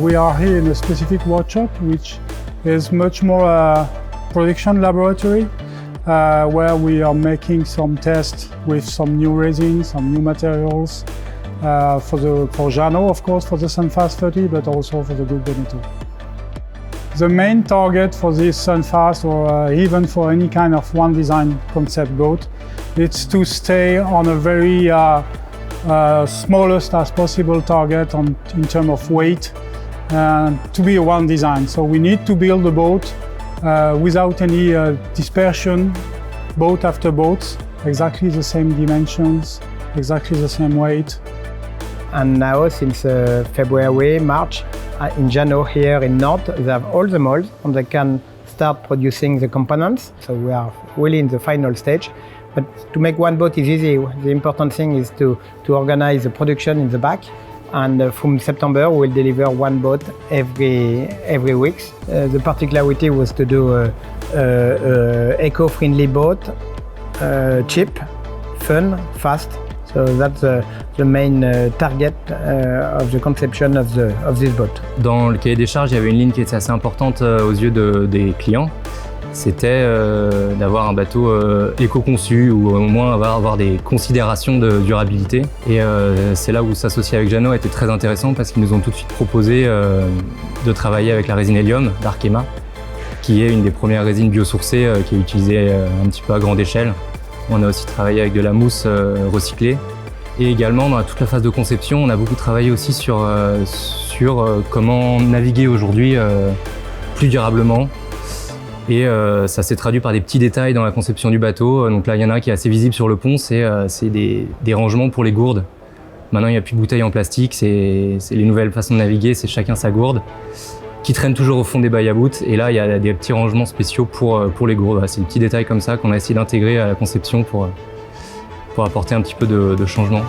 we are here in a specific workshop, which is much more a production laboratory, where we are making some tests with some new resins, some new materials, for Jeannot, of course, for the Sunfast 30, but also for the Group Beneteau. The main target for this Sunfast, or even for any kind of one design concept boat, is to stay on a very smallest as possible target in terms of weight, to be a one design. So we need to build a boat without any dispersion, boat after boat, exactly the same dimensions, exactly the same weight. And now, since February, March, in Jeannot here in Nantes, they have all the molds and they can start producing the components. So we are really in the final stage. But to make one boat is easy. The important thing is to organize the production in the back. And from September, we'll deliver one boat every week. The particularity was to do an eco-friendly boat, cheap, fun, fast. So that's the main target of the conception of this boat. Dans le cahier des charges, il y avait une ligne qui était assez importante aux yeux des clients. C'était d'avoir un bateau éco-conçu ou au moins avoir des considérations de durabilité. Et c'est là où s'associer avec Jeannot était très intéressant parce qu'ils nous ont tout de suite proposé de travailler avec la résine hélium d'Arkema, qui est une des premières résines biosourcées qui est utilisée un petit peu à grande échelle. On a aussi travaillé avec de la mousse recyclée. Et également, dans toute la phase de conception, on a beaucoup travaillé aussi sur comment naviguer aujourd'hui plus durablement. Et ça s'est traduit par des petits détails dans la conception du bateau. Donc là, il y en a un qui est assez visible sur le pont, c'est des rangements pour les gourdes. Maintenant, il n'y a plus de bouteilles en plastique, c'est les nouvelles façons de naviguer, c'est chacun sa gourde, qui traîne toujours au fond des bails à bout. Et là, il y a des petits rangements spéciaux pour les gourdes. Voilà, c'est des petits détails comme ça qu'on a essayé d'intégrer à la conception pour apporter un petit peu de changement.